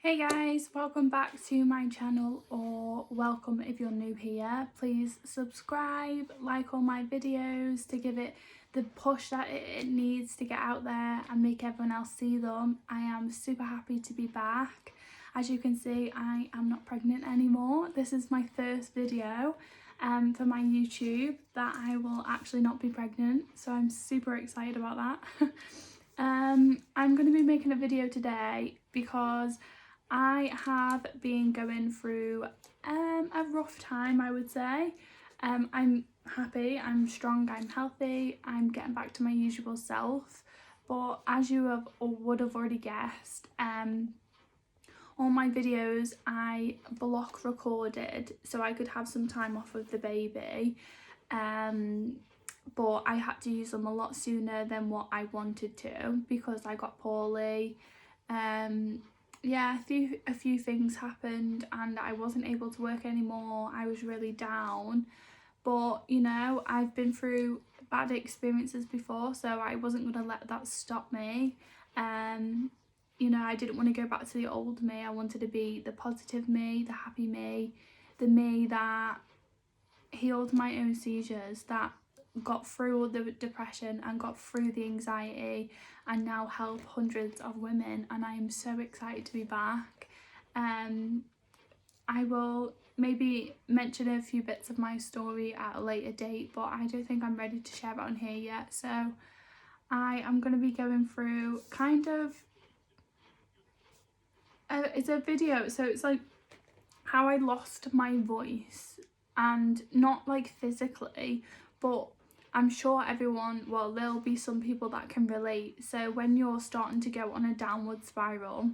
Hey guys, welcome back to my channel, or welcome if you're new here. Please subscribe, like all my videos to give it the push that it needs to get out there and make everyone else see them. I am super happy to be back. As you can see, I am not pregnant anymore. This is my first video for my YouTube that I will actually not be pregnant, so I'm super excited about that. I'm going to be making a video today because I have been going through a rough time, I would say. I'm happy, I'm strong, I'm healthy, I'm getting back to my usual self. But as you have or would have already guessed, all my videos I block recorded so I could have some time off with the baby. But I had to use them a lot sooner than what I wanted to because I got poorly. Yeah, a few things happened and I wasn't able to work anymore. I was really down, but you know, I've been through bad experiences before, so I wasn't going to let that stop me. You know, I didn't want to go back to the old me. I wanted to be the positive me, the happy me, the me that healed my own seizures, that got through the depression and got through the anxiety and now help hundreds of women, and I am so excited to be back. I will maybe mention a few bits of my story at a later date, but I don't think I'm ready to share it on here yet. So I am going to be going through kind of it's a video, so it's like how I lost my voice, and not like physically, but I'm sure everyone, well, there'll be some people that can relate. So when you're starting to go on a downward spiral,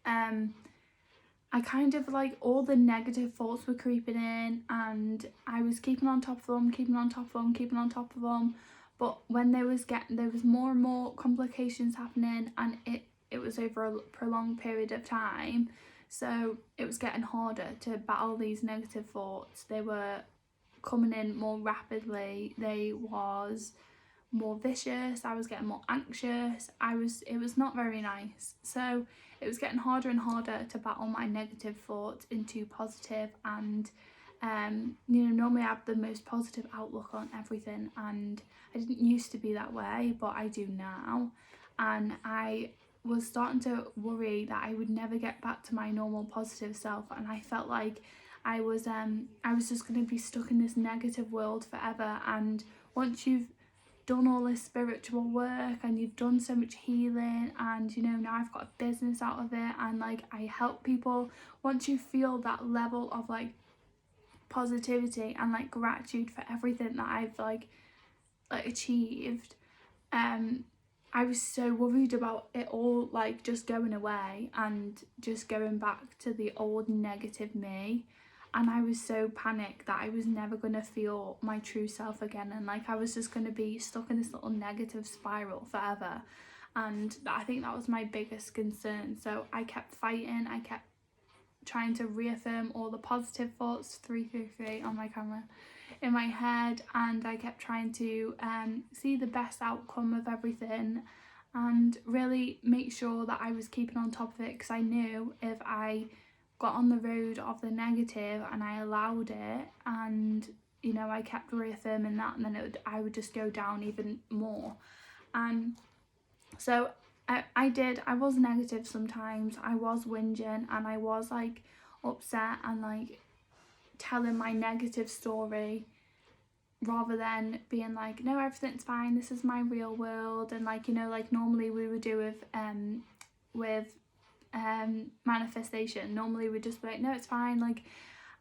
I kind of like all the negative thoughts were creeping in, and I was keeping on top of them, keeping on top of them, keeping on top of them. But when there was more and more complications happening, and it was over a prolonged period of time. So it was getting harder to battle these negative thoughts. They were coming in more rapidly. They was more vicious. I was getting more anxious. It was not very nice. So it was getting harder and harder to battle my negative thoughts into positive, and you know, normally I have the most positive outlook on everything, and I didn't used to be that way, but I do now. And I was starting to worry that I would never get back to my normal positive self, and I felt like I was just going to be stuck in this negative world forever. And once you've done all this spiritual work and you've done so much healing, and you know, now I've got a business out of it and like I help people, once you feel that level of like positivity and like gratitude for everything that I've like achieved, I was so worried about it all like just going away and just going back to the old negative me. And I was so panicked that I was never going to feel my true self again, and like I was just going to be stuck in this little negative spiral forever. And I think that was my biggest concern. So I kept fighting, I kept trying to reaffirm all the positive thoughts, 333 on my camera, in my head, and I kept trying to see the best outcome of everything and really make sure that I was keeping on top of it, because I knew if I got on the road of the negative and I allowed it, and you know, I kept reaffirming that, and then I would just go down even more. And so I was negative sometimes. I was whinging and I was like upset and like telling my negative story, rather than being like, no, everything's fine, this is my real world. And like, you know, like normally we would do with manifestation, normally we'd just be like, no, it's fine, like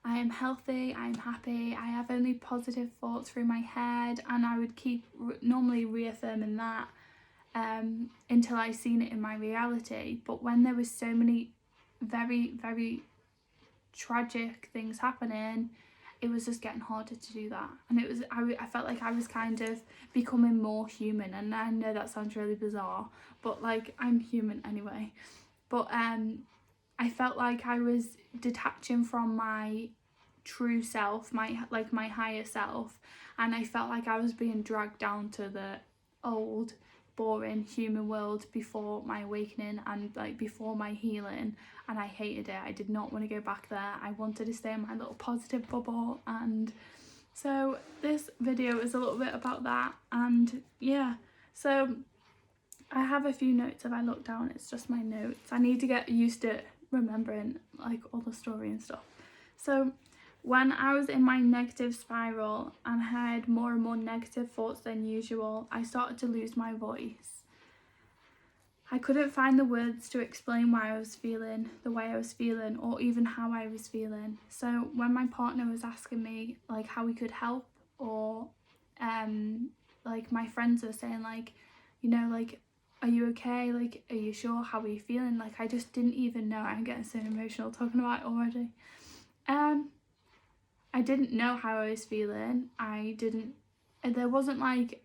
I am healthy, I'm happy, I have only positive thoughts through my head. And I would keep normally reaffirming that until I seen it in my reality. But when there was so many very, very tragic things happening, it was just getting harder to do that. And it was I felt like I was kind of becoming more human, and I know that sounds really bizarre, but like I'm human anyway. But I felt like I was detaching from my true self, my higher self, and I felt like I was being dragged down to the old. boring human world before my awakening and like before my healing, and I hated it. I did not want to go back there. I wanted to stay in my little positive bubble, and so this video is a little bit about that. And yeah, so I have a few notes. If I look down, it's just my notes. I need to get used to remembering like all the story and stuff. So when I was in my negative spiral and had more and more negative thoughts than usual, I started to lose my voice. I couldn't find the words to explain why I was feeling the way I was feeling, or even how I was feeling. So when my partner was asking me like how we could help, or like my friends were saying like, you know, like, are you okay? Like, are you sure? How are you feeling? Like, I just didn't even know. I'm getting so emotional talking about it already. I didn't know how I was feeling. There wasn't like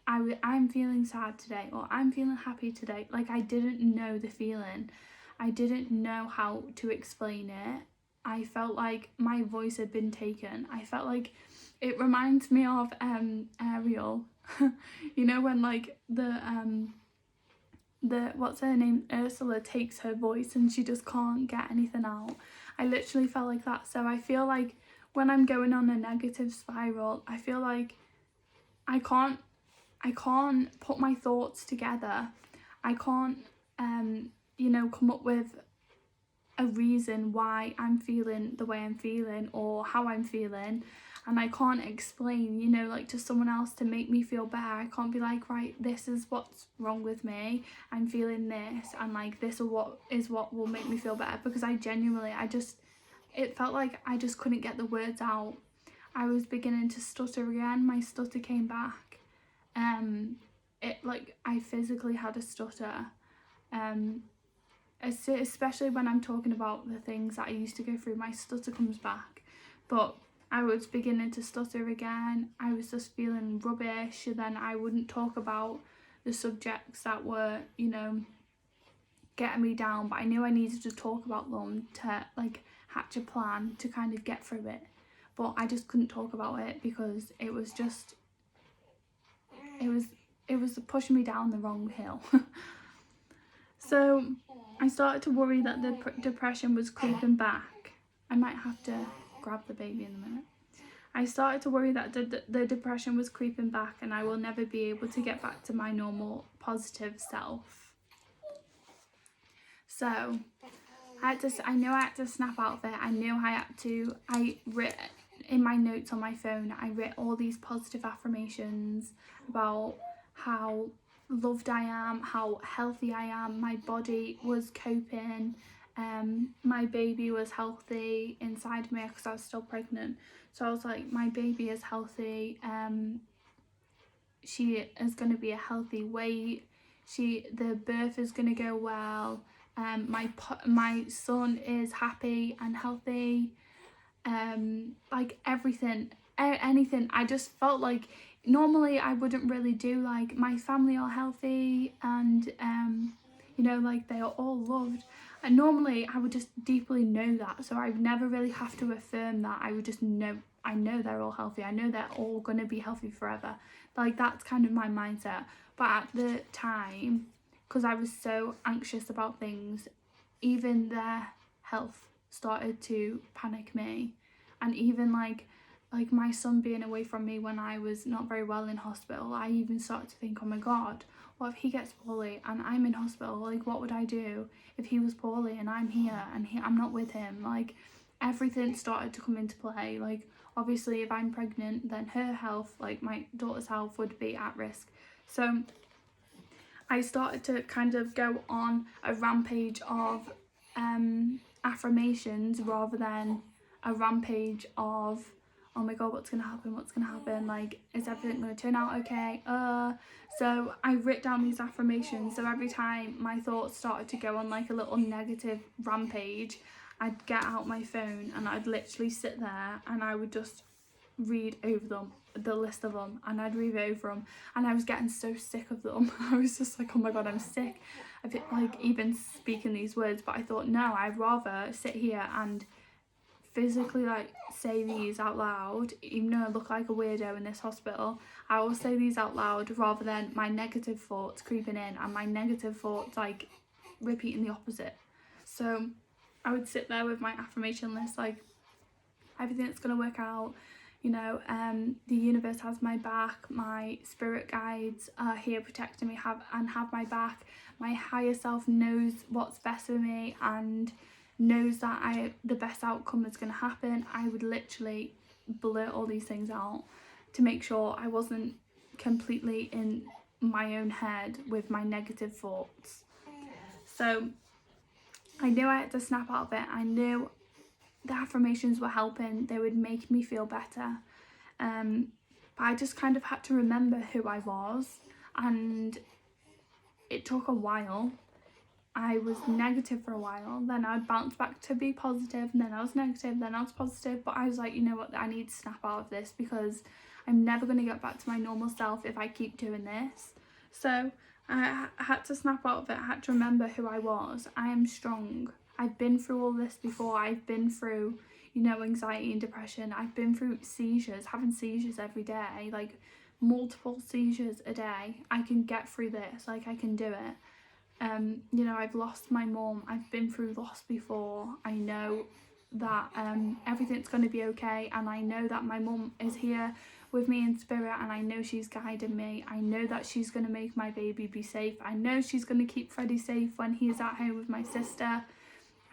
I'm feeling sad today, or I'm feeling happy today. Like, I didn't know the feeling. I didn't know how to explain it. I felt like my voice had been taken. I felt like it reminds me of Ariel. You know, when like the what's her name, Ursula, takes her voice and she just can't get anything out. I literally felt like that. So I feel like when I'm going on a negative spiral, I feel like I can't put my thoughts together. I can't you know, come up with a reason why I'm feeling the way I'm feeling or how I'm feeling, and I can't explain, you know, like to someone else to make me feel better. I can't be like, right, this is what's wrong with me, I'm feeling this, and like this is what will make me feel better, because I genuinely, it felt like I just couldn't get the words out. I was beginning to stutter again. My stutter came back. I physically had a stutter. Especially when I'm talking about the things that I used to go through, my stutter comes back. But I was beginning to stutter again. I was just feeling rubbish, and then I wouldn't talk about the subjects that were, you know, getting me down, but I knew I needed to talk about them to like hatch a plan to kind of get through it. But I just couldn't talk about it because it was pushing me down the wrong hill. So I started to worry that the depression was creeping back. I might have to grab the baby in a minute. I started to worry that the depression was creeping back, and I will never be able to get back to my normal positive self. So I knew I had to snap out of it. I wrote in my notes on my phone, I wrote all these positive affirmations about how loved I am, how healthy I am, my body was coping, my baby was healthy inside me because I was still pregnant. So I was like, my baby is healthy, she is going to be a healthy weight, the birth is going to go well, my son is happy and healthy, like everything, anything. I just felt like normally I wouldn't really do, like my family are healthy and you know, like they are all loved, and normally I would just deeply know that, so I would never really have to affirm that. I would just know, I know they're all healthy, I know they're all gonna be healthy forever. Like that's kind of my mindset. But at the time, because I was so anxious about things, even their health started to panic me. And even like my son being away from me when I was not very well in hospital, I even started to think, oh my god, what if he gets poorly and I'm in hospital? Like, what would I do if he was poorly and I'm here and I'm not with him? Like, everything started to come into play. Like, obviously if I'm pregnant, then her health, like my daughter's health, would be at risk. So I started to kind of go on a rampage of affirmations rather than a rampage of, oh my god, what's gonna happen, like, is everything gonna turn out okay? So I wrote down these affirmations, so every time my thoughts started to go on like a little negative rampage, I'd get out my phone and I'd literally sit there and I would just read over them, the list of them, and I'd read over them, and I was getting so sick of them. I was just like, oh my god, I'm sick of it, like even speaking these words. But I thought, no, I'd rather sit here and physically like say these out loud, even though I look like a weirdo in this hospital. I will say these out loud rather than my negative thoughts creeping in and my negative thoughts like repeating the opposite. So I would sit there with my affirmation list, like everything's gonna work out, you know, the universe has my back, my spirit guides are here protecting me, have my back, my higher self knows what's best for me and knows that the best outcome is going to happen. I would literally blurt all these things out to make sure I wasn't completely in my own head with my negative thoughts. So I knew I had to snap out of it. I knew the affirmations were helping, they would make me feel better, but I just kind of had to remember who I was, and it took a while. I was negative for a while, then I'd bounce back to be positive, and then I was negative, then I was positive, but I was like, you know what, I need to snap out of this because I'm never going to get back to my normal self if I keep doing this. So I had to snap out of it. I had to remember who I was. I am strong. I've been through all this before. I've been through, you know, anxiety and depression. I've been through seizures, having seizures every day, like multiple seizures a day. I can get through this, like I can do it. You know, I've lost my mum. I've been through loss before. I know that everything's going to be okay, and I know that my mum is here with me in spirit, and I know she's guiding me. I know that she's going to make my baby be safe. I know she's going to keep Freddie safe when he's at home with my sister.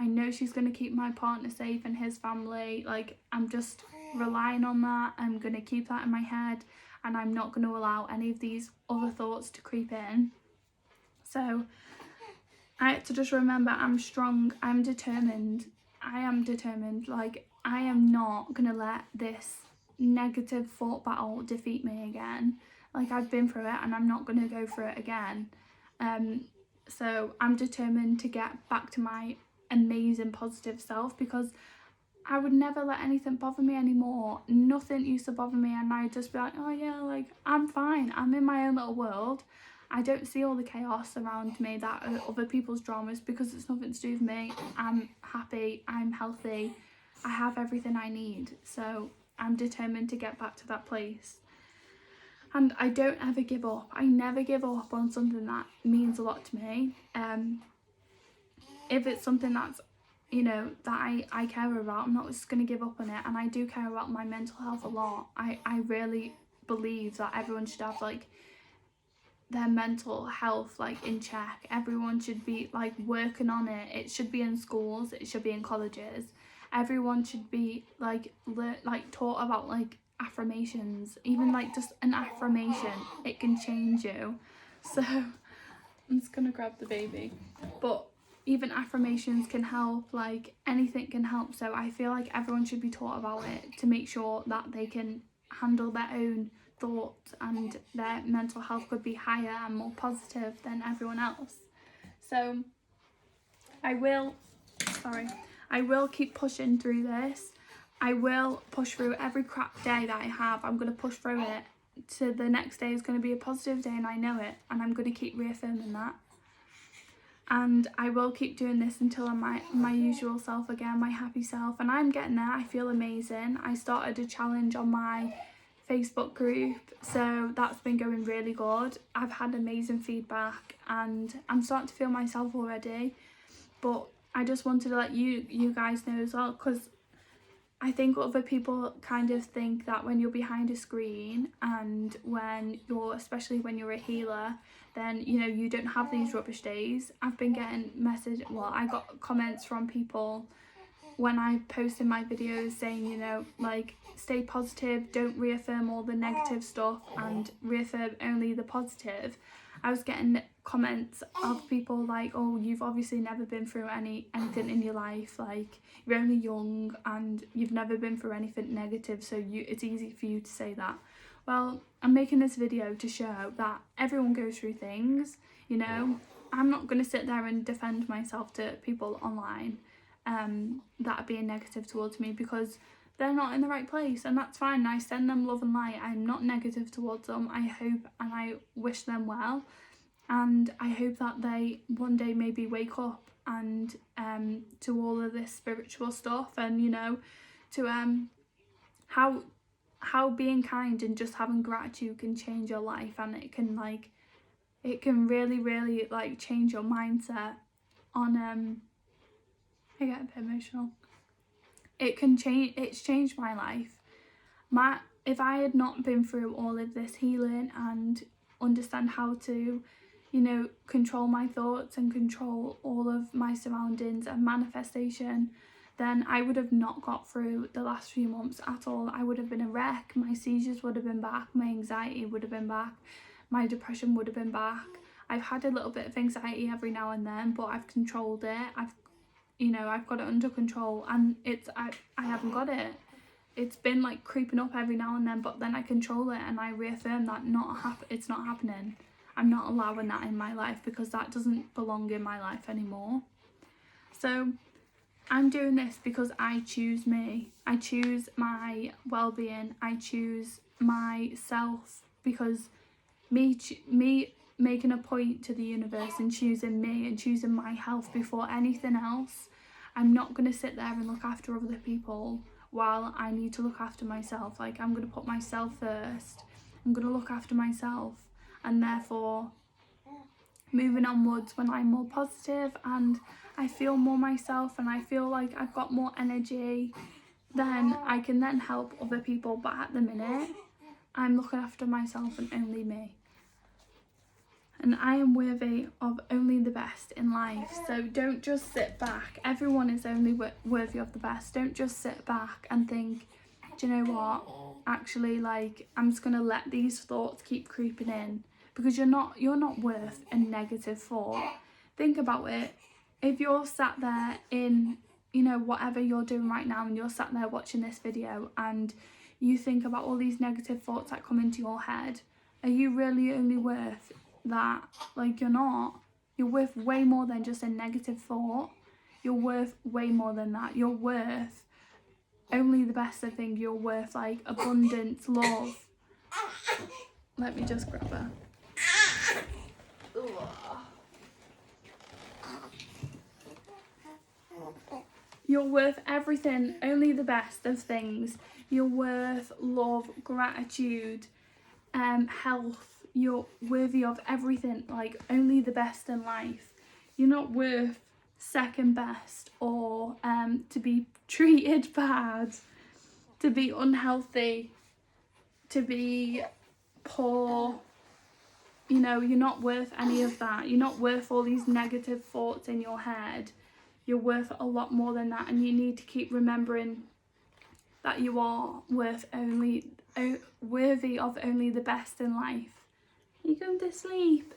I know she's going to keep my partner safe and his family. Like, I'm just relying on that. I'm going to keep that in my head, and I'm not going to allow any of these other thoughts to creep in. So I had to just remember I'm strong, I'm determined, I am determined. Like, I am not going to let this negative thought battle defeat me again. Like, I've been through it and I'm not going to go through it again. So I'm determined to get back to my amazing positive self, because I would never let anything bother me anymore. Nothing used to bother me, and I'd just be like, oh yeah, like I'm fine, I'm in my own little world. I don't see all the chaos around me that are other people's dramas, because it's nothing to do with me. I'm happy, I'm healthy, I have everything I need. So I'm determined to get back to that place. And I don't ever give up. I never give up on something that means a lot to me. If it's something that's, you know, that I care about, I'm not just going to give up on it. And I do care about my mental health a lot. I really believe that everyone should have like their mental health like in check. Everyone should be like working on it. It should be in schools, it should be in colleges. Everyone should be like taught about like affirmations. Even like just an affirmation, it can change you. So I'm just gonna grab the baby, but even affirmations can help, like anything can help. So I feel like everyone should be taught about it to make sure that they can handle their own thoughts and their mental health could be higher and more positive than everyone else. So I will keep pushing through this. I will push through every crap day that I have. I'm going to push through it to the next day is going to be a positive day, and I know it, and I'm going to keep reaffirming that. And I will keep doing this until I'm my usual self again, my happy self, and I'm getting there. I feel amazing. I started a challenge on my Facebook group, so that's been going really good. I've had amazing feedback and I'm starting to feel myself already, but I just wanted to let you guys know as well, because I think other people kind of think that when you're behind a screen and especially when you're a healer, then you know you don't have these rubbish days. I've been getting I got comments from people when I posted my videos saying, you know, like, stay positive, don't reaffirm all the negative stuff and reaffirm only the positive. I was getting comments of people like, oh, you've obviously never been through anything in your life, like you're only young and you've never been through anything negative, so it's easy for you to say that. Well, I'm making this video to show that everyone goes through things, you know. I'm not going to sit there and defend myself to people online that are being negative towards me, because they're not in the right place, and that's fine. I send them love and light. I'm not negative towards them. I hope and I wish them well, and I hope that they one day maybe wake up and to all of this spiritual stuff, and you know, to how being kind and just having gratitude can change your life, and it can really like change your mindset on I get a bit emotional. It's changed my life. If I had not been through all of this healing and understand how to, you know, control my thoughts and control all of my surroundings and manifestation, then I would have not got through the last few months at all. I would have been a wreck. My seizures would have been back. My anxiety would have been back. My depression would have been back. I've had a little bit of anxiety every now and then, but I've controlled it. I've got it under control, and I haven't got it. It's been like creeping up every now and then, but then I control it and I reaffirm that it's not happening. I'm not allowing that in my life because that doesn't belong in my life anymore. So I'm doing this because I choose me. I choose my well-being. I choose myself, because me making a point to the universe and choosing me and choosing my health before anything else. I'm not going to sit there and look after other people while I need to look after myself. Like, I'm going to put myself first. I'm going to look after myself, and therefore moving onwards, when I'm more positive and I feel more myself and I feel like I've got more energy, then I can then help other people. But at the minute, I'm looking after myself and only me. And I am worthy of only the best in life. So don't just sit back. Everyone is only worthy of the best. Don't just sit back and think, do you know what? Actually, like, I'm just going to let these thoughts keep creeping in. Because you're not worth a negative thought. Think about it. If you're sat there in, you know, whatever you're doing right now, and you're sat there watching this video and you think about all these negative thoughts that come into your head, are you really only worth that? Like, you're not. You're worth way more than just a negative thought. You're worth way more than that. You're worth only the best of things. You're worth like abundance, love. Let me just grab her. You're worth everything, only the best of things. You're worth love, gratitude, health. You're worthy of everything, like only the best in life. You're not worth second best, or to be treated bad, to be unhealthy, to be poor. You know, you're not worth any of that. You're not worth all these negative thoughts in your head. You're worth a lot more than that, and you need to keep remembering that you are worthy of only the best in life. You're going to sleep.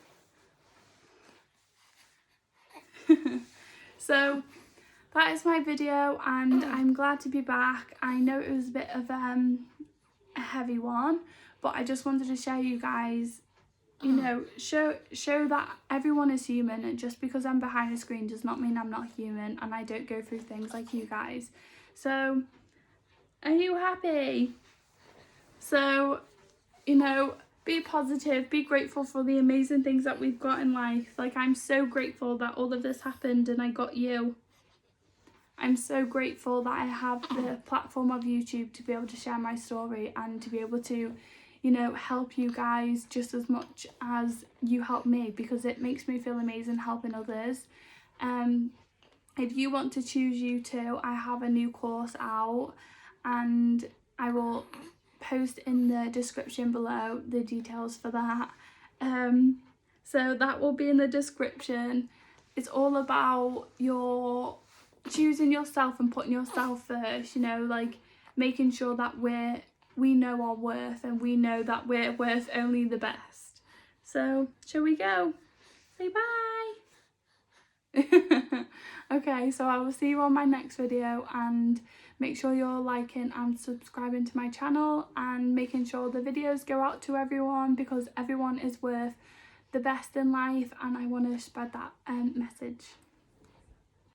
So that is my video, and I'm glad to be back. I know it was a bit of a heavy one, but I just wanted to share you guys, you know, show that everyone is human, and just because I'm behind a screen does not mean I'm not human and I don't go through things like you guys. So are you happy? So, you know, be positive, be grateful for the amazing things that we've got in life. Like, I'm so grateful that all of this happened and I got you. I'm so grateful that I have the platform of YouTube to be able to share my story and to be able to, you know, help you guys just as much as you help me, because it makes me feel amazing helping others. If you want to choose you too, I have a new course out, and I will post in the description below the details for that. So that will be in the description. It's all about your choosing yourself and putting yourself first, you know, like making sure that we know our worth, and we know that we're worth only the best. So shall we go? Say bye. Okay, so I will see you on my next video, and make sure you're liking and subscribing to my channel and making sure the videos go out to everyone, because everyone is worth the best in life, and I want to spread that message.